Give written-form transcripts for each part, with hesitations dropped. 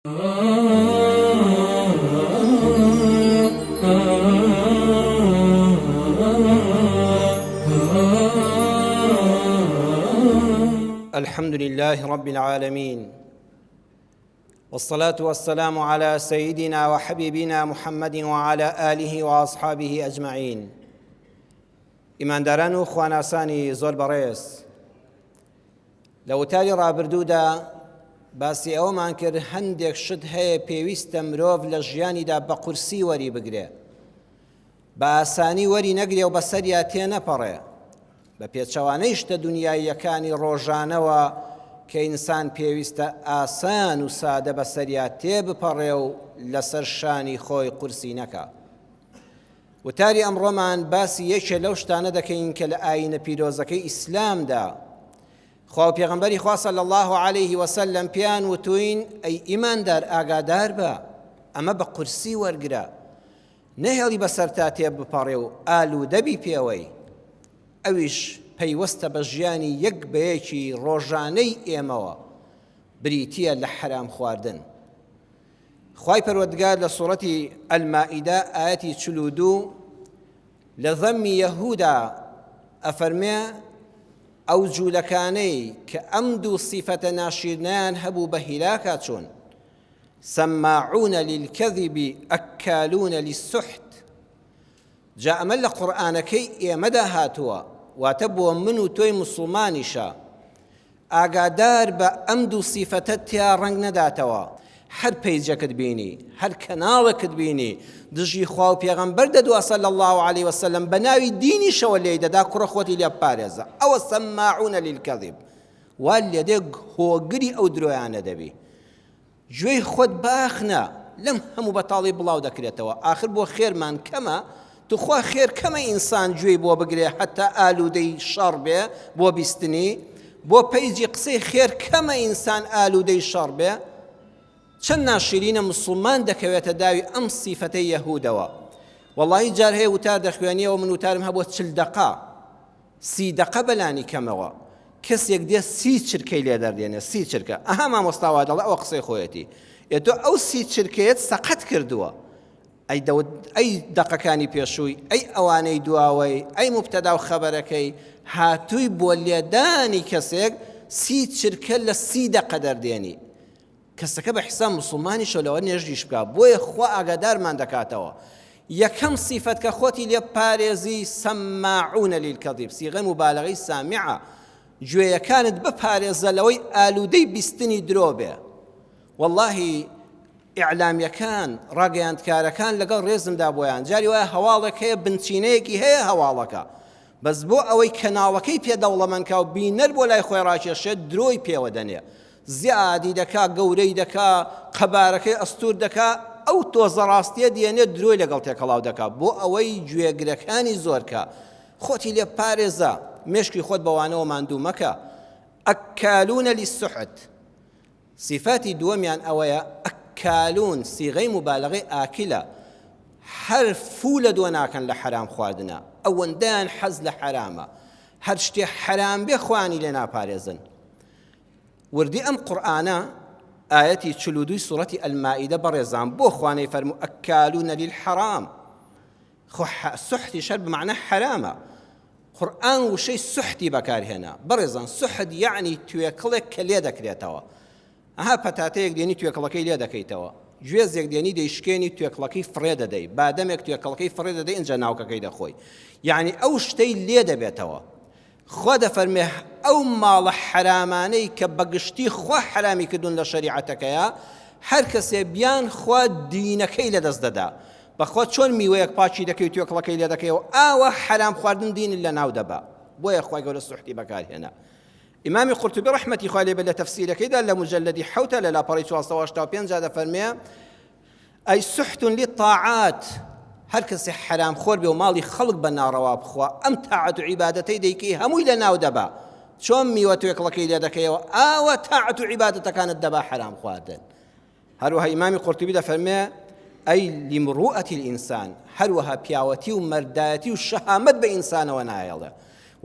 الحمد لله رب العالمين، والصلاة والسلام على سيدنا وحبيبنا محمد وعلى آله وأصحابه أجمعين. ئیمانداران و خواناسانی زۆر بەڕێز، لە وتاری ڕابردوودا باسی ئەوەمان کرد هەندێک شت هەیە پێویستە مرۆڤ لە ژیانیدا بە قورسی وەری بگرێ، بە ئاسانی وەری نەگرێ و بەسەریا تێنەپەڕێ، بە پێچەوانەی شتە دنیاییەکانی ڕۆژانەوە کە ئینسان پێویستە ئاسان و سادە بەسەریا تێبپەڕێ و لەسەر شانی خۆی قورسی نەکا. وتاری ئەمڕۆمان باسی یەکێ لەو شتانە دەکەین کە لە ئاینە پیرۆزەکەی ئیسلامدا خوا پێغەمبەری خوا صلی الله علیه وسلم پیان وتوین ئەی ئیماندار ئاگادار بە، ئەمە بە قورسی وەرگرە، نەهێڵی بەسەر تا تێبپەڕێ و ئالوودەبی پێوەی. ئەویش پەیوەستە بە ژیانی یەک بەیەکی ڕۆژانەی ئێمەوە، بریتیە لە حرام خواردن. خوای پەروەردگار لە سوورەتی ئەلمائیدە ئایەتی 42 لە ذەمی یەهوودا ئەفەرمێ ئەو جوولەکانەی کە ئەم دوو سیفەتە ناشرینیان هەبوو بە هیلاکا چوون: سەماعون للکەذب ئەکالون للسحت. جا ئەمە لە قورئانەکەی ئێمەدا هاتووە، واتە بۆ من و تۆی موسڵمانیشە ئاگادار بە ئەم دوو سیفەتە تیا ڕەنگ نەداتەوە. هەر پەیجەکت بینی، هەر کەناڵەکت بینی دژی خوا و پێغەمبەر دەدووە صلی الله علیه وسلم بە ناوی دینیشەوە لێی دەدا، کوڕە خۆتی لێ بپارێزە. ئەوە سەماعون للکەذب، وا لێدێ هۆگری ئەو درۆیانە دەبی. گوێی خۆت باخنە، لەم هەموو بەتاڵی بڵاو دەکرێتەوە. ئاخر بۆ خێرمان کەمە، توخوا خێر کەمە ئینسان گوێی بۆ بگرێ حتا ئالوودەی شەڕ بێ بۆ بیستنی، بۆ پەیجی قسەی خێر کەمە ئینسان ئالوودەی شەڕ بێ. چەند ناشرینە مسلمان دەکەوێتە داوی ئەم سیفەتەی یەهودەوە. وەڵڵاهی جار هەیە وتار دەخوێنیەوە، من وتارم هەبووە 40 دقە 30 دقە بەلانی کەمەوە، کەسێک دێ 30 چرکەی لێ دەردێنێ، 30 چرکە. ئەها مامۆستاوا دەڵێ ئەوە قسەی خۆیەتی، ئێتۆ ئەو 30 چرکەیەت سەقەت کردووە. ئەی دقەکانی پێشووی، ئەی ئەوانەی دواوەی، ئەی مبتەدا و خەبەرەکەی هاتووی بۆ لێدانی کەسێک 30 چرکە لە 30 دقە دەردێنی. کەسەکە بە حیساب موسڵمانیشە لەوە نێژدیش بکە، بۆیە خوا ئاگادارمان دەکاتەوە. یەکەم سیفەت کە خۆتی لێ پارێزی سەماعون للکەذب، سیغەی موبالەغەی سامعە، گوێیەکانت بپارێزە لەوەی ئالوودەی بیستنی درۆ بێ. وەڵڵاهی ئیعلامیەکان ڕاگەیاندکارەکان لەگەڵ ڕێزمدا بۆیان جاری وایە هەواڵێک هەیە، بنچینەیەکی هەیە هەواڵەکە، بەس بۆ ئەوەی کەناڵەکەی پێدەوڵەمەندکە و بینەر بۆ لای خۆی ڕاکێشێت درۆی پێوە دەنێ، زیادی دەکا، گەورەی دەکا، قەبارەکەی ئەستور دەکا، ئەو تۆزە ڕاستیە دێنێت درۆی لەگەڵ تێکەڵاو دەکا بۆ ئەوەی گوێگرەکانی زۆرکە. خۆتی لێ پارێزە، مێشکی خۆت بەوانەوە ماندوو مەکە. ئەکالون للسحت، صفاتی دووەمیان ئەوەیە ئەکالون، سیغەی مبالەغەی ئاکلە، هەر فوو لە دۆ ناکەن لە حرام خواردنە، ئەوەندەیان حەز لە حرامە، هەر شتێ حرام بێ خوانی لێ ناپارێزن. وردی ئەم قورئانە ئایەتی 42 سوورەتی ئەلمائیدە بەڕێزان بۆ خوانەی فەرموو ئەکالون للحرام. خۆ سحتی شەر بمعنە حرامە، قورئان وشەی سحتی بەکارهێنا. بەڕێزان سحت یعنی توێکڵێک کە لێ دەکرێتەوە. ئەها پەتاتەیەک دێنی توێکڵەکەی لێ دەکەیتەوە، گوێزێک دێنی دەیشکێنی توێکڵەکەی فڕێ دەدەی، بادەمێک توێکڵەکەی فڕێ دەدەی، ئەنجا ناوکەکەی دەخۆی، یعنی ئەو شتەی لێ دەبێتەوە. خوا دەفەرمێ ئەو ماڵە حرامانەی کە بەگشتی خوا حرامی کردوون لە شەریعەتەکەیە، هەر کەسێ بیان خوا دینەکەی لەدەست دەدا. بەخوا چۆن میوەیەک پاچی دەکەی و توێکڵەکەی لێ دەکەیەوە، ئاوە حرام خواردن دین لە ناو دەبا. بۆیە خوای گەورە سوحتی بەکارهێنا. ئیمامی قورتوبی ڕەحمەتی خوا لێ بێ لە تەفسیرەکەیدا لە مجەلەدی 7 لە لاپەڕی 485 دەفەرمێ ئەی سحت للطاعات، هەر کەسێ حرام خۆر بێ و ماڵی خەڵک بە ناڕەوا بخوا، ئەم تاعەت و عیبادەتەی دەیکەی هەمووی لە ناو دەبا. چۆن میوە توێکڵەکەی لێ دەکەیەوە، ئاوە تاعەت و عیبادەتەکانت دەبا حرام خواردن. هەروەها ئیمامی قورتوبی دەفەرمێ ئەی لمروءەتی الئینسان، هەروەها پیاوەتی و مەردایەتی و شەهامەت بە ئینسانەوە نایەڵێ.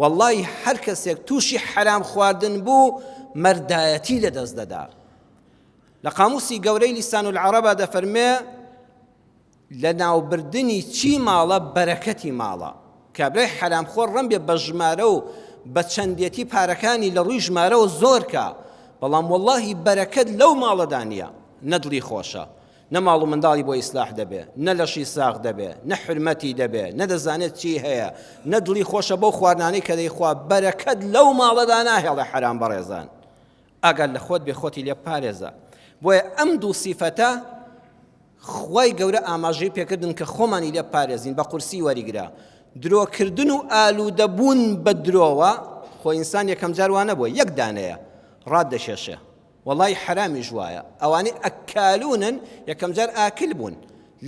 والله هەر کەسێک تووشی حرام خواردن بوو مەردایەتی لەدەست دەدا. لە قاموسی گەورەی لیسان العەرەبە دەفەرمێ لە ناوبردنی چی ماڵە بەرەکەتی ماڵە. کابرای حرامخۆر ڕەن بێ بە ژمارە و بە چەندێتی پارەکانی لە ڕووی ژمارەوە زۆرکە، بەڵام وەڵڵاهی بەرەکەت لەو ماڵەدا نییە. نە دڵی خۆشە، نە ماڵ و منداڵی بۆ ئیسلاح دەبێ، نە لەشی ساغ دەبێ، نە حرمەتی دەبێ، نە دەزانێت چی هەیە، نە دڵی خۆشە بۆ خواردنانەی کە دەیخوا. بەرەکەت لەو ماڵەدا ناهێڵێ حرام بەڕێزان. ئاگەر لە خۆت بێ خۆتی لێ پارێزە. بۆیە ئەم دوو سیفەتە خوای گەورە ئاماژەی پێکردن کە خۆمانی لێ پارێزین. بە قورسی وەریگرا درۆکردن و ئالوودەبوون بە درۆوە خۆ ئینسان یەکەم جار وا نەبووە، یەک دانەیە ڕاددەشێشێ. وەڵی حرامیش وایە. ئەوانەی ئەکالونن یەکەم جار ئاکل بوون،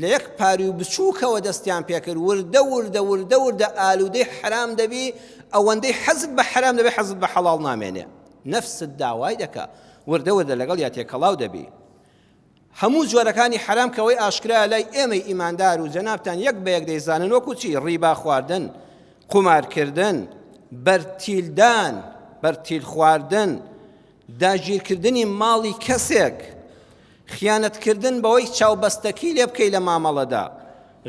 لە یەک پاری و بچووکەوە دەستیان پێکرد، وردە وردە وردە وردە ئالوودەی حرام دەبی، ئەوەندەی حەزت بە حرام دەبێ حەزت بە حەڵاڵ نامێنێ. نەفست داوای دەکا وردە وردە لەگەڵ یا تێکەڵاو دەبی. هەموو جۆرەکانی حرام کەوەی ئاشکرا لای ئێمەی ئیماندار و جەنابتان یەک بە یەک دەیزانن، وەکو چی؟ ڕیبا خواردن، قومارکردن، بەرتیلدان، بەرتیل خواردن، داگیرکردنی ماڵی کەسێک، خیانەتکردن بەوەی چاوبەستەکی لێ بکەی لە مامەڵەدا،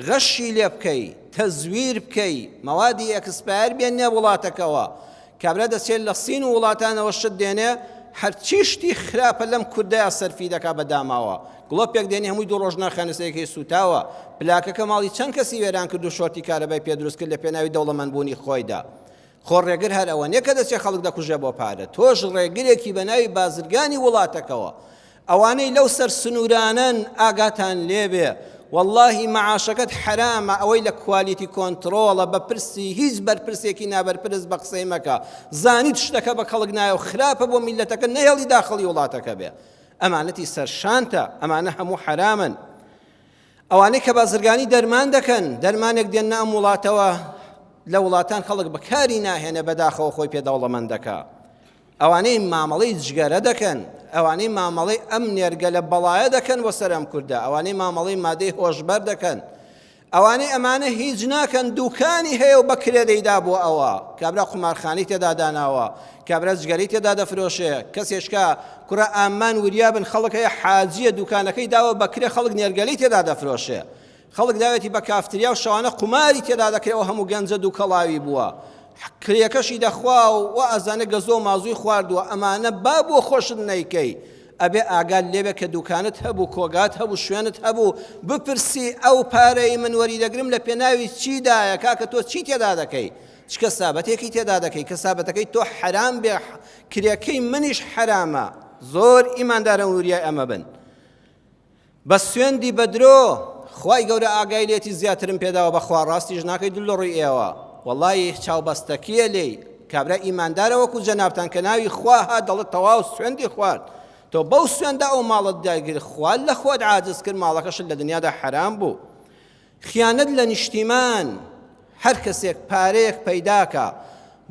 غەشی لێ بکەی، تەزویر بکەی، مەوادی ئەکسپایر بێنێ وڵاتەکەوە. کابرا دەچێت لە سین و وڵاتانەوە شت دێنێ، هەرچی شتی خراپە لەم کوردەیە سەرفی دەکا بەداماوە. گڵۆپێک دێنێ هەمووی دوو ڕۆژ ناخێنەسەیەکەی سوتاوە. پلاکەکە ماڵی چەند کەسی وێران کرد و شۆرتی کارەبای پێ دروست کرد لە پێناوی دەوڵەمەندبوونی خۆیدا. خۆ ڕێگر هەر ئەوە نییە کە دەچێت خەڵک دەکوژێ بۆ پارە، تۆش ڕێگرێکی بە ناوی بازرگانی وڵاتەکەوە. ئەوانەی لەو سەر سنوورانن ئاگاتان لێبێ، واللهی معاشەکەت حرامە. ئەوەی لە کوالیتی کۆنتڕۆڵە بەپرسی هیچ بەرپرسێکی نابەرپرس بە قسەی مەکە. زانیت شتەکە بە خەڵک نایە و خراپە بۆ میلەتەکە، نەهێڵی داخڵی وڵاتەکە بێ. ئەمانەتی سەرشانتە، ئەمانە هەموو حرامن. ئەوانەی کە بازرگانی دەرمان دەکەن، دەرمانێک دێنە ئەم وڵاتەوە، لە وڵاتان خەڵک بەکاری ناهێنە بەداخەوە خۆی پێدەوڵەمەندەکە. ئەوانەی مامەڵەی جگەرە دەکەن، ئەوانەی مامەڵەی ئەم نێرگە لە بەڵایە دەکەن بۆ سەرم کوردە، ئەوانەی مامەڵەی مادەی هۆشبەر دەکەن، ئەوانەی ئەمانە هیچ ناکەن، دوکانی هەیە و بەکرێ دەیدا بۆ ئەوە. کابرا قومارخانەی تێدا داناوە، کابرا جگەرەی تێدا دەفرۆشێ، کەسێشکە کوڕە ئامان وریابن خەڵک هەیە حاجیە دوکانەکەی داوە بەکرێ، خەڵک نێرگەلەی تێدا دەفرۆشێ، خەڵک داوێتی بە کافتریا و شەوانە قوماری تێدا دەکرێەوە، هەموو گەنجە دووکەڵاوی بووە، کرێکەشی دەخوا و ئەزانە گەزۆ و مازووی خواردووە. ئەمانە با بۆ خۆشت نەیکەی، ئەبێ ئاگات لێبێ کە دوکانت هەبوو، کۆگات هەبوو، شوێنت هەبوو، بپرسی ئەو پارەی من وەری دەگرم لە پێناوی چیدایە، کاکە تۆ چی تێدا دەکەی، چ کەسابەتێکی تێدا دەکەی، کەسابەتەکەی تۆ حرام بێ، کرێکەی منیش حرامە. زۆر ئیماندارە وریای ئەمە بن. بە سوێندی بەدرۆ خوای گەورە ئاگای لێتی زیاترم پێداوە، بەخوا ڕاستیش ناکەی دڵ لە ڕووی ئێوە. وەڵی چاوبەستەکیە لێی کابرا ئیماندارە وەکو جەنابتان کە ناوی خوا ها دەڵێت تەواو سوێندی خوارد، تۆ بەو سوێندا ئەو ماڵت داگیر، خوارد لە خۆت عاجز کرد، ماڵەکەشت لە دنیادا حرام بوو. خیانەت لە نیشتیمان، هەر کەسێک پارەیەک پەیداکە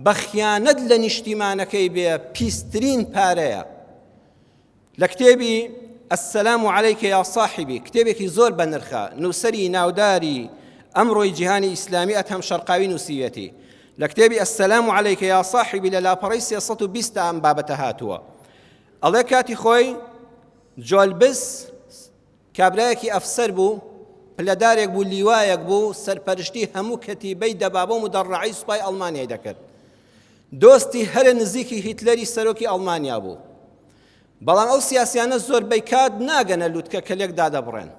بە خیانەت لە نیشتیمانەکەی بێ، پیسترین پارەیە. لە کتێبی السلام عليك يا صاحبي، کتێبێکی زۆر بەنرخە، نووسەری ناوداری ئەمڕۆی جیهانی ئیسلامی ئەتهەم شەرقاوی نووسیوێتی. لە کتێبی السلام عليك يا صاحبي لە لاپەڕەی 320 ئەم بابەتە هاتووە. ئەڵێ کاتی خۆی جۆلبس کابرایەکی ئەفسەر بوو، پلەدارێک بوو، لیوایەک بوو، سەرپەرشتی هەموو کەتیبەی دەبابە و مدەڕعی سوپای ئەڵمانیای دەکرد. دۆستی هەرە نزیکی هیتلەری سەرۆکی ئەڵمانیا بوو. بەڵام ئەو سیاسیانە زۆر بەیکات ناگەنە لووتکە کە لێک دادەبڕێن.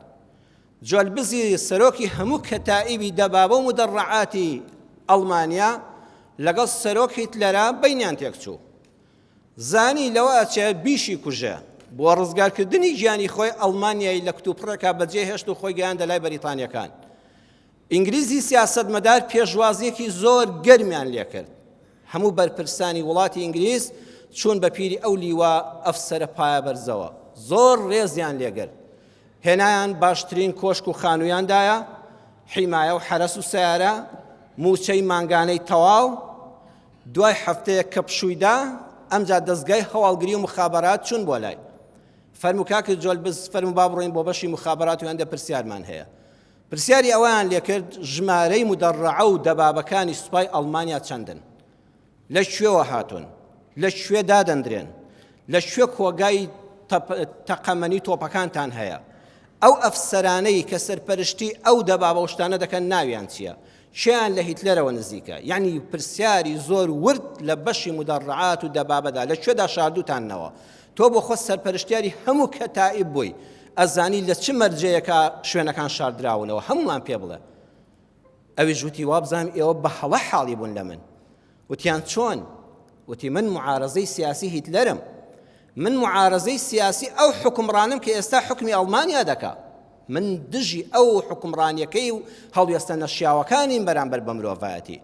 جۆلبزی سەرۆکی هەموو کەتائیبی دەبابە و مدەڕعاتی ئەڵمانیا لەگەڵ سەرۆک هیتلەرە بەینیان تێکچوو. زانی لەوە ئەچێ بیشی کوژە بۆ ڕزگارکردنی گیانی خۆی ئەڵمانیای لە کتوپڕێکا بەجێ هێشت و خۆی گەیاندە لای بەریتانیەکان. ئینگلیزی سیاسەتمەدار پێشوازیەکی زۆر گەرمیان لێ کرد. هەموو بەرپرسانی وڵاتی ئینگلیز چوون بە پیری ئەو لیوە ئەفسەرە پایە بەرزەوە، زۆر ڕێزیان لێگرت، هێنایان باشترین کۆشک و خانوویاندایە، حیمایە و حرەس و سیارە، موچەی مانگانەی تەواو. دوای هەفتەیە کە پشوویدا ئەمجا دەستگای هەواڵگری و مخابەرات چوون بۆ لای فەرموو کاکە جۆلبز، فەرموو با بڕۆین بۆ بەشی مخابەرات و هەندێک پرسیارمان هەیە. پرسیاری ئەویان لێ کرد ژمارەی مدەڕعە و دەبابەکانی سوپای ئەڵمانیا چەندن، لە کوێوە هاتوون، لە کوێ دادەندرێن، لە کوێ کۆگای تەقەمەنی تۆپەکانتان هەیە ئەو ئەفسەرانەی کە سەرپەرشتی ئەو دەبا بە شتانە دەکەن ناویان چییە چیان لە هیتلەرەوە نزیکە یعنی پرسیاری زۆر ورد لە بەشی مدەڕعات و دەبابەدا لەکوێدا شاردوتانەوە تۆ بۆ خۆ سەرپەرشتیاری هەموو کەتائب بووی ئەزانی لە چ مەرجەیەکە شوێنەکان شاردراونەوە هەمومان پێ بڵێ ئەویش وتی وابزانم ئێوە بە هەڵە حاڵی بوون لە من وتیان چۆن وتی من معارەزەی سیاسی هیتلەرم من معارەزەی سیاسی ئەو حکمڕانم کە ئێستا حکمی ئەڵمانیا دەکا من دژی ئەو حکمڕانیەکەی و هەڵوێستە نەشیاوەکانیم بەرامبەر بە مرۆڤایەتی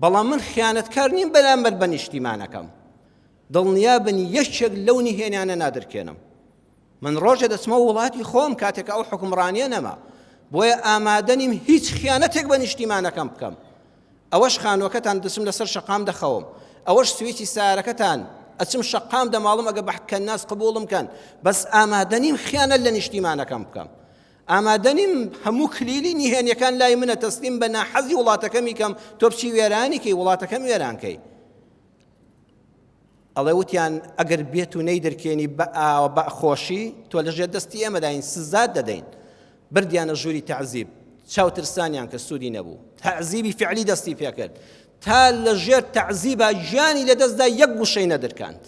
بەڵام من خیانەتکار نیم بەرامبەر بە نیشتیمانەکەم دڵنیا بن یەکێک لەو نهێنیانە نادرکێنم من ڕۆژە دەچمە وڵاتی خۆم کاتێک ئەو حکمڕانیە نەما بۆیە ئامادە نیم هیچ خیانەتێک بە نیشتیمانەکەم بکەم ئەوەش خانووەکەتان دەچم لەسەر شەقام دەخەوم ئەوەش سوێکی سارەکەتان ئەچم شەقام دەماڵم ئەگە بەحکە ناس قبوڵم کەن بەس ئامادە نیم خیانەت لە نیشتیمانەکەم بکەم ئامادە نیم هەموو کلیلی نهێنیەکان لای منە تەسلیم بە ناحەزی وڵاتەکەمی کەم تۆ بچی وێرانی کەی وڵاتەکەم وێرانکەی ئەڵێ وتیان ئەگەر بێت و نەیدرکێنی بە خۆشی تۆ لەژێر دەستی ئێمەداین سزات دەدەین بردیانە ژووری تەعزیب چاوترسانیان کە سوودی نەبوو تەعزیبی فعلی دەستی پێکرد تا لەژێر تەعزیبە ژیانی لەدەستدا یەک گوشەی نەدرکاند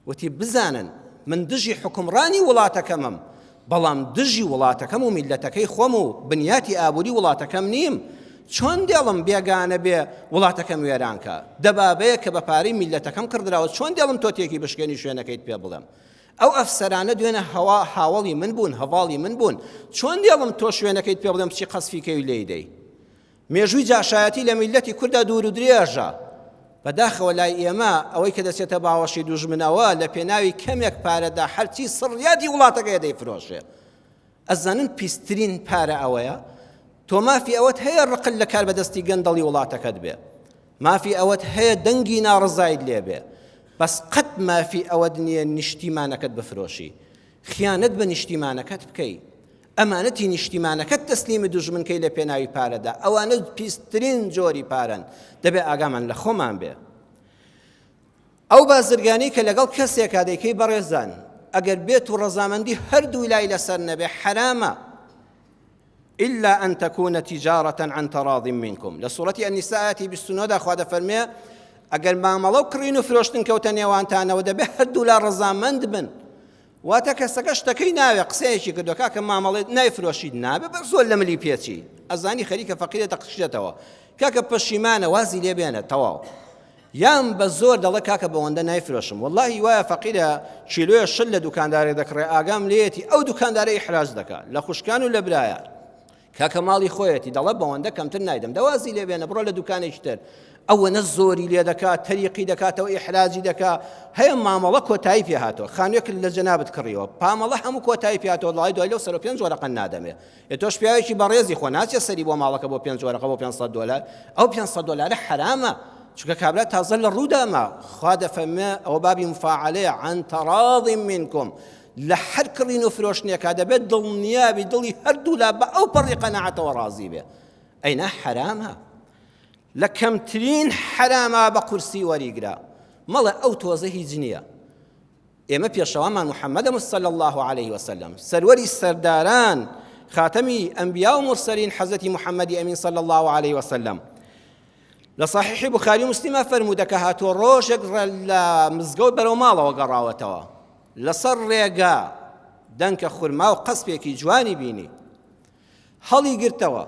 وتی بزانن من دژی حکمڕانی وڵاتەکەمم بەڵام دژی وڵاتەکەم و میلەتەکەی خۆم و بنیاتی ئابووری وڵاتەکەم نیم چۆن دێڵم بێگانە بێ وڵاتەکەم وێرانکە دەبابەیە کە بە پارەی میلەتەکەم کردراوە چۆن دێڵم تۆ تێکی بشکێنی شوێنەکەیت پێ بڵێم ئەو ئەفسەرانە دوێنە هاوڵی من بوون هەواڵی من بوون چۆن دێڵم تۆ شوێنەکەیت پێ بڵێم چی قەسفیکەی و لێی دەی مێژووی جاشایەتی لە میلەتی کووردا دوور و درێژە بەداخەوە لای ئێمە ئەوەی کە دەچێتە باوەشی دوژمنەوە لە پێناوی کەمێک پارەدا هەرچی سڕیاتی وڵاتەکەی دەیفرۆشێ ئەزانن پیسترین پارە ئەوەیە تۆ مافی ئەوەت هەیە ڕقل لە کار بەدەستی گەندەڵی وڵاتەکەت بێ مافی ئەوەت هەیە دەنگی ناڕزایت لێ بێ بەس قەت مافی ئەوەت نییە نیشتیمانەکەت بفرۆشی خیانەت بە نیشتیمانەکەت بکەی ئەمانەتی نیشتیمانەکەت تەسلیمی دوژمنکەی لە پێناوی پارەدا ئەوانە پیسترین جۆری پارەن دەبێ ئاگامان لە خۆمان بێ ئەو بازرگانی کە لەگەڵ کەسێکا دەیکەی بەڕێزان ئەگەر بێت و ڕەزامەندی هەردوو لای لەسەر نەبێ حرامە إلا أن تكون تجارة عن تراض منكم لسورة النساء 29 دا خوا دەفەرمێ ئەگەر مامەڵە و کڕین و فرۆشتن کەوتە نێوانتانەوە دەبێ هەردوو لا ڕەزامەند بن واتە کەسەکە شتەکەی ناوێ قسەیەکی کردو کاکە مامەڵێت نایفرۆشید نابێ بە زۆر لە ملی پێچی ئەزانی خەریکە فەقیرە دەقشێتەوە کاکە پەشیمانە وازی لێ بێنە تەواو یان بە زۆر دەڵێ کاکە بەوەندە نایفرۆشم وەڵڵاهی وایە فەقیرە چیلۆیە شل لە دوکاندارێک دەکڕێ ئاگام لێتی ئەو دوکاندارە ئیحراج دەکات لە خوشکان و لە برایە کاکە ماڵی خۆیەتی دەڵێ بەوەندە کەمتر نایدەم دەوازی لێ بێنە بڕۆ لە دوکانێکی تر ئەوەنە زۆری لێ دەکات تەریقی دەکاتەوە ئیحراجی دەکات هەیە مامەڵە کۆتایی پێ هاتەوە خانوویەک لە جەنابەت کڕیەوە پامەڵە هەموو کۆتایی پێ هاتەوە وڵای دوای لەو سەر و 5 وەرەقە نادەمێ تۆش پیاوێکی بەڕێزی خۆ ناچێ سەری بۆ ماڵەکە بۆ 5 وەرەقە بۆ $500 ئەو $500 حرامە چونکە کابرا تازە لە ڕووداما خوا دەفەرمێ ئەوە بابی مفاعلەیە عن تراض منکم لە هەر کڕین و فرۆشتنێکا دەبێت دڵنیابی دڵی هەردوو لا بە ئەو پەڕی قەناعەتەوە ڕازی بێ ئەینا حرامە لە کەمترین حرامە بە قورسی وەریگرا مەڵێ ئەو تۆزە هیچ نییە ئێمە پێشەوامان محەممەدە صلی الله عليه وسلم سەروەری سەرداران خاتەمی ئەنبیا و مرسەلین حەزەتی محەممەدی ئەمین صلی الله عليه وسلم لە صحیحی بوخاری و مسلیمە فەرموودە کە هاتووە ڕۆژێک لە مزگەوت بەرەو ماڵەوە گەڕاوەتەوە لەسەر ڕێگا دەنکە خورما و قەسپێکی جوانی بینی هەڵی گرتەوە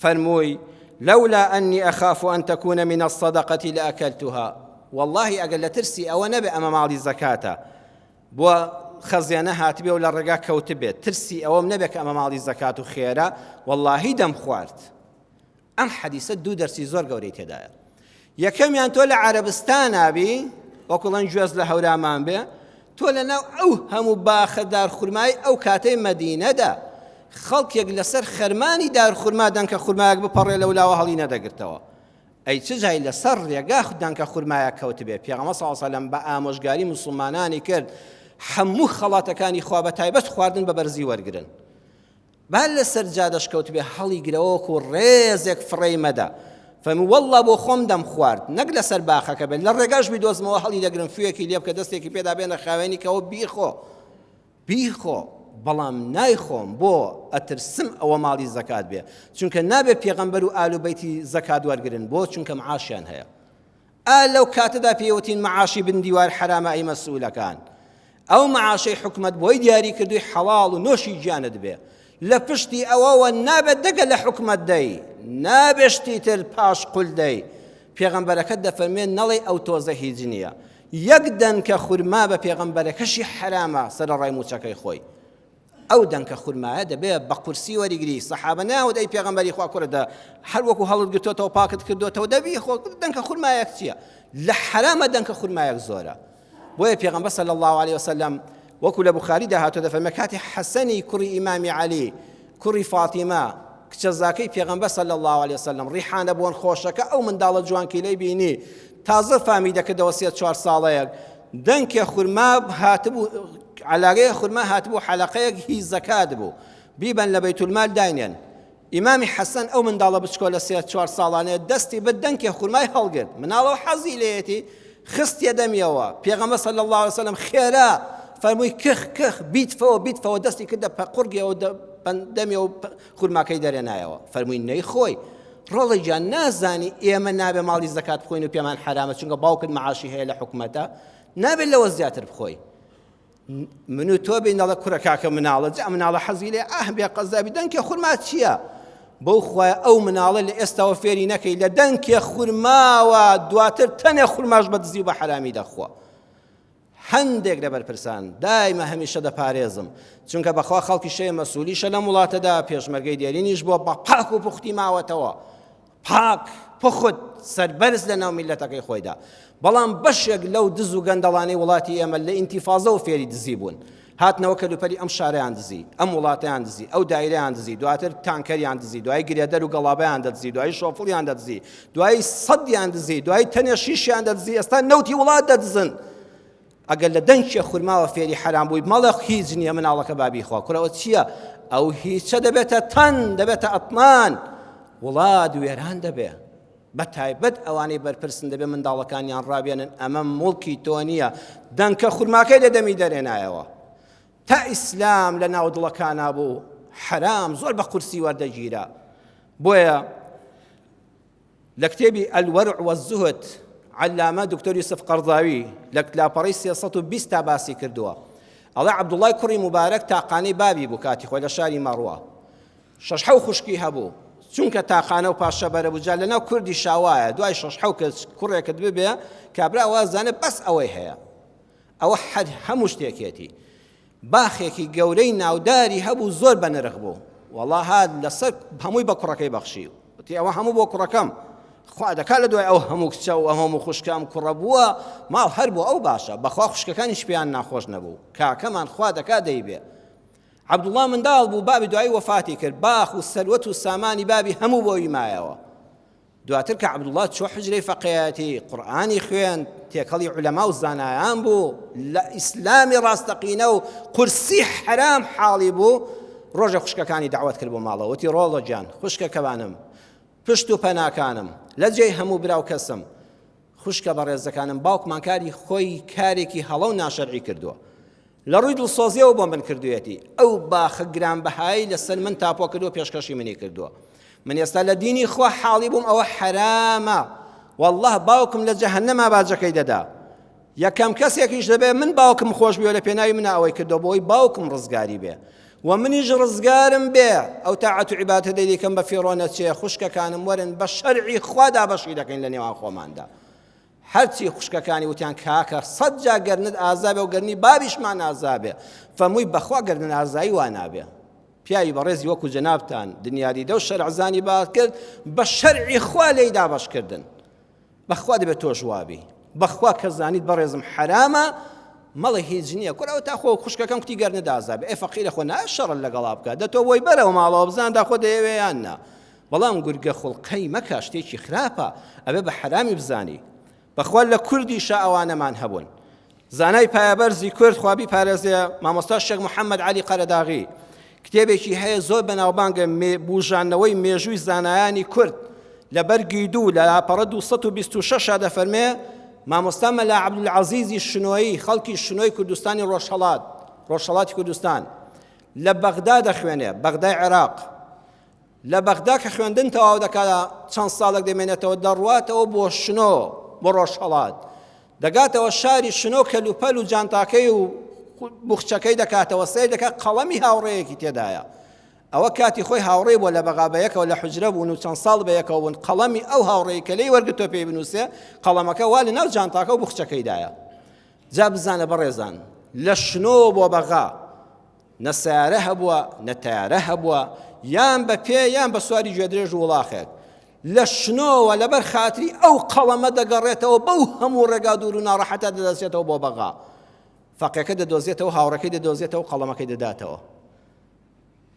فەرمووی لولا أني أخاف أن تكون من الصدقة لأكلتها والله أقل ترسي أو نبي أما مالي زكاة بو خزيانة هاتبه ولا رقا كوتبه ترسي أو نبك أما مالي زكاة خيرا والله دم خوارت أم حديثة دو درسي زور قوريت هدايا يكم يعني تولى عربستان أبي وكلان جوز لهورامان به تولى ناو أو همو باخدار خرماي أو كاتي مدينة دا خەڵکێک لەسەر خەرمانی دار خورما دەنکە خورمایەک بپەڕێ لەولاوە هەڵی نەدەگرتەوە ئەی چ جای لەسەر ڕێگا دەنکە خورمایە کەوت بێ پێغەمبەر صلی الله علیه و سلم بە ئامۆژگاری موسڵمانانی کرد هەموو خەڵاتەکانی خوا بە تایبەت خواردن بە بەرزی وەرگرن با لەسەر جادەش کەوت بێ هەڵی گرەوەکو ڕێزێک فڕێی مەدە فەرمووی وەڵڵا بۆ خۆم دەم خوارد نەک لەسەر باخەکە بێت لە ڕێگاش بیدۆزمەوە هەڵی دەگرن فوێکی لێ بکە دەستێکی پێدا بێنە خاوێنی کەەوە بیخۆ بیخۆ بەڵام نایخۆم بۆ ئەترسم ئەوە ماڵی زەکات بێ چونکە نابێت پێغەمبەر و ئال و بەیتی زەکات وەرگرن بۆ چونکە معاشیان هەیە لەو کاتەدا پێوتین معاشی بن دیوار حرامە ئەی مەسئولەکان ئەو معاشەی حکومەت بۆی دیاری کردووی حەڵاڵ و نۆشی گیانت بێ لە پشتی ئەوەوە نابێت دەگە لە حکومەت دەی نابێشتی تر پاش قول دەی پێغەمبەرەکەت دەفەرمێن نەڵێ ئەو تۆزە هیچ نییە یەک دەنکە خورما بە پێغەمبەرەکەشی حرامە سەرەڕای موچەکەی خۆی ئەو دەنکە خورمایە دەبێت بە قورسی وەریگری سەحابە ناوت ئەی پێغەمبەری خوا کوڕەدا هەر وەکو هەڵت گرتوتەوە پاکت کردوتەوە دەبی خۆ دەنکە خورمایەک چییە لە حرامە دەنکە خورمایەک زۆرە بۆیە پێغەمبەر صلی الله عليه وسلم وەکو لە بوخاریدا هاتووە دەفەرمێ کاتی حەسەنی کوڕی ئیمامی عەلی کوڕی فاتیمە کچەزاکەی پێغەمبەر صلی الله عليه وسلم ڕیحانە بۆن خۆشەکە ئەو منداڵە جوانکی لێی بینی تازە فامی دەکردەوە 3-4 ساڵەیەک دەنکێ خورما هاتبوو علاقەیە خورما هاتبوو حەلەقەیەک هی زەکات بوو بیبەن لە بەیت المال داینێن ئیمامی حەسەن ئەو منداڵە بچکۆ لە 3-4 ساڵانەیە دەستی بە دەنکێ خورمای هەڵگرت مناڵەوە حەزی لێیەتی خستیە دەمیەوە پێغەمبەر صلی الله عليه وسلم خێرا فەرمووی کخ بیتفەوە دەستی کردە قورگیەوە دەمیەوە خورماکەی دەرێنایەوە فەرمووی نەی خۆی ڕۆڵی جان نازانی ئێمە نابێ ماڵی زەکات بخۆین و پێمان حرامە چونکە باوکت معاشی هەیە لە حکومەتە نابێت لەوە زیاتر بخۆی من و تۆ بینەڵە کوڕە کاکە مناڵە جا مناڵە حەزی لێ بێ قەزابی دەنکێ خورما چییە بەو خوایە ئەو مناڵە لە ئێستاوە فێری نەکەی لە دەنکێ خورماوە دواتر تەنێ خورماش بە دزی و بە حرامی دەخوا هەندێک لە بەرپرسان دایمە هەمیشە دەپارێزم چونکە بەخوا خەڵکی شەیە مەسئولیشە لە وڵاتەدا پێشمەرگەی دێرینیش بۆ بە پاک و پوختی ماوەتەوە پاک پخت سەربەرز لە ناو میلەتەکەی خۆیدا بەڵام بەشێک لەو دز و گەندەڵانەی وڵاتی ئێمە لە ئینتیفازە و فێری دزی بوون هاتنەوە کەلوپەری ئەم شارەیان دزی ئەم وڵاتەیان دزی ئەو دایرەیان دزی دواتر تانکەریان دزی دوای گرێدەر و گەڵابەیان دەدزی دوای شۆفڵیان دەدزی دوای سەدیان دزی دوای تەنێ شیشیان دەدزی ئێستا نەوتی وڵات دەدزن ئەگەر لە دەنگێ خورماوە فێری حرام بووی مەڵە هیچ نییە مناڵەکە بابی خوا کوڕەوە چییە ئەو هیچە دەبێتە تەن دەبێتە ئەتمان وڵات وێران دەبێ بە تایبەت ئەوانەی بەرپرسن دەبێ منداڵەکانیان ڕابێنن ئەمە موڵکی تۆ نییە دەنکە خورماکەی لە دەمی دەرێنایەوە تا ئیسلام لە ناو دڵەکانە بوو حرام زۆر بە قورسی وەردەگیرە بۆیە لە کتێبی الوەرع والزهد علامە دکتۆر یوسف قەرزاوی لە لاپەڕەی 320 تا باسی کردووە ئەڵێ عەبدوڵای کوڕی مبارەک تاقانەی بابی بوو کاتی خۆی لە شاری مەڕوە 6 خوشکی هەبوو چونکە تاقانە و پاشەبەرە بوو جا لەناو کوردی شاوایە دوای 6 کوڕێکت ببێ کابرا وازانە بەس ئەوەی هەیە ئەوە هەموو شتێکێتی باخێکی گەورەی ناوداری هەبوو زۆر بەنرخ بوو وەڵا هات لەسەر هەمووی بە کوڕەکەی بەخشی وتی ئەوە هەموو بۆ کوڕەکەم خوا دەکات لە دوای ئەو هەموو کچە و هەموو خوشکام کوڕە بووە ماڵ هەر بوو ئەو باشە بەخوا خوشکەکانیش پێیان ناخۆش نەبوو کاکەمان خوا دەکات دەیبێ عەبدوڵڵا منداڵ بوو بابی دوایی وەفاتی کرد باخ و سەروەت و سامانی بابی هەموو بۆی مایەوە دواتر کە عەبدوڵڵا چوە حوجرەی فەقێهەتی قورئانی خوێند تێکەڵی عولەما و زانایان بوو لە ئیسلامی ڕاستەقینە و قورسی حرام حاڵی بوو ڕۆژە خوشکەکانی دعوەت کرد بۆ ماڵەوە وتی ڕۆڵە گیان خوشکەکەوانم پشت و پەناکانم لە جێی هەموو براو کەسم خوشکە بەڕێزەکانم باوکمان کاری خۆی کارێکی هەڵە و ناشەرعی کردووە لە ڕووی دڵسۆزیەوە بۆ من کردوێتی ئەو باخە گرانبەهایی لەسەر من تاپۆ کردووە پێشکەشی منی کردووە من ئێستا لە دینی خوا حاڵی بووم ئەوە حرامە والله باوکم لە جەهەنەما باجەکەی دەدا یەکەم کەسێکیش دەبێ من باوکم خۆش بێ لە پێناوی منە ئەوەی کردووە بۆی باوکم ڕزگاری بێ و منیش ڕزگارم بێ ئەو تاعەت و عیبادەت دەیکەم بە فیڕۆنە چێ خوشکەکانم وەرن بە شەرعی خوادا بەشی دەکەین لە نێوان خۆماندا هەرچی خوشکەکانی وتیان کاکە 100 جا گەرنت ئازابێ و گەرنی بابیشمان ئازابێ فەرمووی بەخوا گەردن ئازایی وا نابێ پیاوی بەڕێزی وەکو جەنابتان دنیاری دە و شەرعزانی باز کرد بە شەرعی خوا لێی دابەشکردن بەخوا دەبێت تۆ ژوابی بەخوا کە زانیت بەڕێزم حرامە مەڵی هیچ نییە کورەوە تا خۆ خوشکەکەم کوتی گەرنە دازابێ ئێ فەقیرە خۆ نایە شەڕ لەگەڵا بکات دە تۆ بۆی بەرەوە ماڵەوە بزاندا خۆ دەیەوێ یان نا بەڵام گورگە خوڵقەی مەکە شتێکی خراپە ئەبێ بە حرامی بزانی بەخوا لە کوردی شا ئەوانەمان هەبوون زانای پایەبەرزی کورد خوابی پارێزێ مامۆستا شێخ محەممەد عەلی قەرەداغی کتێبێکی هەیە زۆر بەناوبانگە بوژانەوەی مێژووی زانایانی کورد لە بەرگی دوو لە لاپەڕە 226 دەفەرمێ مامۆستا مەلا عەبدولعەزیزی شنۆیی خەڵکی شنۆی کوردستانی ڕۆژهەڵات ڕۆژهەڵاتی کوردستان لە بەغدا دەخوێنێ، بەغدای عێراق. لە بەغدا کە خوێندن تەواو دەکات چەند ساڵێک دەمێنێتەوە دەڕواتەوە بۆ شنۆ بۆ ڕۆژهەڵات، دەگاتەوە شاری شنۆ کەلوپەل و جانتاکەی و بوخچەکەی دەکاتەوە سیر دەکات قەڵەمی هاوڕێیەکی تێدایە. ئەوە کاتی خۆی هاوڕێ بۆ لە بەغا بەیەکەوە لە حوجرە بوون و چەند ساڵ بەیەکەوە بوون، قەڵەمی ئەو هاوڕێی کە لێی وەرگتۆ پێی بنووسێ قەڵەمەکە وا لە ناو جانتاکە و بوخچەکەیدایە. جا بزانە بەڕێزان لە شنۆ بۆ بەغا نە سیارە هەبووە نە تایارە هەبووە، یان بە پێ یان بە سواری گوێدرێژ و وڵاخێک. لە شنۆوە لەبەر خاتری ئەو قەڵەمە دەگەڕێتەوە بەو هەموو ڕێگا دوور و ناڕەحەتە دەدەچێتەوە بۆ بەغا. فەقێکە دەدۆزێتەوە، هاوڕەکەی دەدۆزێتەوە، قەڵەمەکەی دەداتەوە.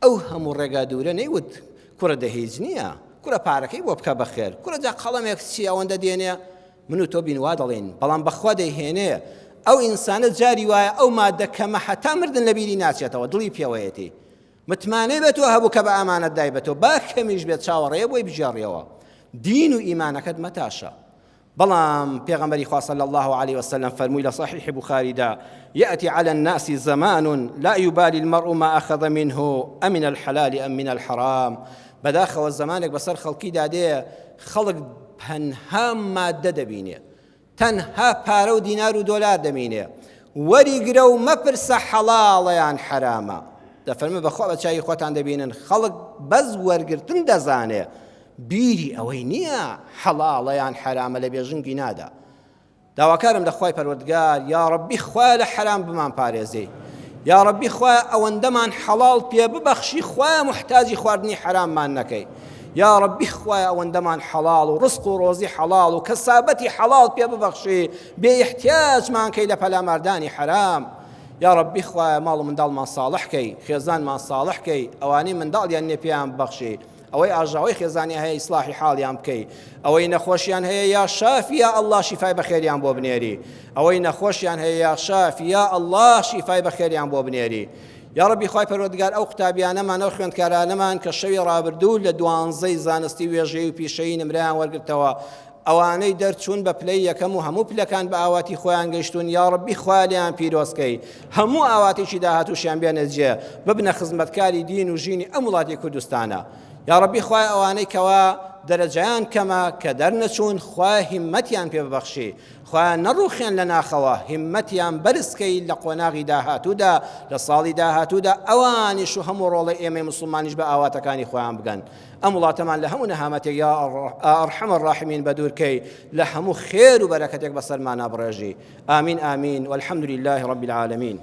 ئەو هەموو ڕێگا دوورە نەیوت کوڕە دەهیج نییە، کوڕە پارەکەی بۆ بکە بەخێر، کوڕە جا قەڵەمێک چی ئەوەندە دێنێ، من و تۆ بینوا دەڵێن، بەڵام بەخوا دەیهێنێ. ئەو ئینسانە جاری وایە ئەو مادە کەمە حەتا مردن لە بیری ناچێتەوە، دڵی پێوەیەتی متمانەی بە تۆ هەبوو کە بە ئامانەت دای بە تۆ، با کەمیش بێت چاوەڕێیە بۆی بژێڕیەوە. دین و ئیمانەکەت مەتاشە. بەڵام پێغەمبەری خوا صلی الله عليه وسلم فەرمووی لە صحیح بوخاریدا: يأتي على الناس زمان لا يبالي المرء ما أخذ منه أمن الحلال أم من الحرام. بەداخەوە زمانێک بەسەر خەڵکیدا دێ خەڵک تەنها مادە دەبینێ، تەنها پارە و دینار و دۆلار دەبینێ، وەریگرە و مەپرسە حەڵاڵەیان حرامە. دەفەرمێ بەخوا بە چاوی خۆتان دەبینن خەڵک بەس وەرگرتن دەزانێ، بیری ئەوەی نییە حەڵاڵەیان حرامە لە بێژنگی نادا. داواکارم دەخوای پەروەردگار یا ڕەبی خوایە لە حرام بمان پارێزێ، یا ڕەبی خوایە ئەوەندەمان حەڵاڵ پێ ببەخشی، خوایە محتاجی خواردنی حراممان نەکەی، یا ڕەبی خوایە ئەوەندەمان حەڵاڵ و ڕزق و ڕۆزی حەڵاڵ و کەسابەتی حەڵاڵ پێ ببەخشی، بێ احتیاجمان کەی لە پەلاماردانی حرام. یا ڕەبی خوایە ماڵ و منداڵمان ساڵح کەی، خێزانمان ساڵح کەی، ئەوانەی منداڵیان نێ پێیان ببەخشی، ئەوەی ئاژاوی خێزانی هەیە ئیسلاحی حاڵیان بکەی، ئەوەی نەخۆشیان هەیە یا شافی یا ئەڵڵا شیفای بەخێریان بۆ بنێری، ئەوەی نەخۆشیان هەیە یا شافی یا ئەڵڵا شیفای بەخێریان بۆ بنێری. یا ڕەبی خوای پەروەردگار ئەو قوتابیانەمان ئەو خوێندکارانەمان کە شەوی ڕابردوو لە 12ی زانستی وێژەی و پیشەیی نمرەیان وەرگرتەوە، ئەوانەی دەرچوون بە پلەی یەکەم و هەموو پلەکان بە ئاواتی خۆیان گەیشتون، یا ڕەبی خوالیان پیرۆزکەی، هەموو ئاواتێکی داهاتووشیان بێنە جێ، ببنە خزمەتکاری دین و ژینی ئەم وڵاتی کوردستانە. یا ڕەبی خوای ئەوانەی کەوا دەرەجەیان کەمە کە دەرنەچوون، خوای هیممەتیان پێ ببەخشی، خوای نەڕوخێن لە ناخەوە، هیممەتیان بەرزکەی لە قۆناغی داهاتوودا، لە ساڵی داهاتوودا ئەوانیش و هەموو ڕۆڵی ئێمەی موسڵمانیش بە ئاواتەکانی خۆیان بگەن. ئەم وڵاتەمان لە هەموو نەهامەتێک یا ئەرحەم الراحمین بەدوورکەی، لە هەموو خێر و بەرەکەتێک بەسەرمانە بڕێژی. ئامین ئامین والحەمد لله رب العالمین.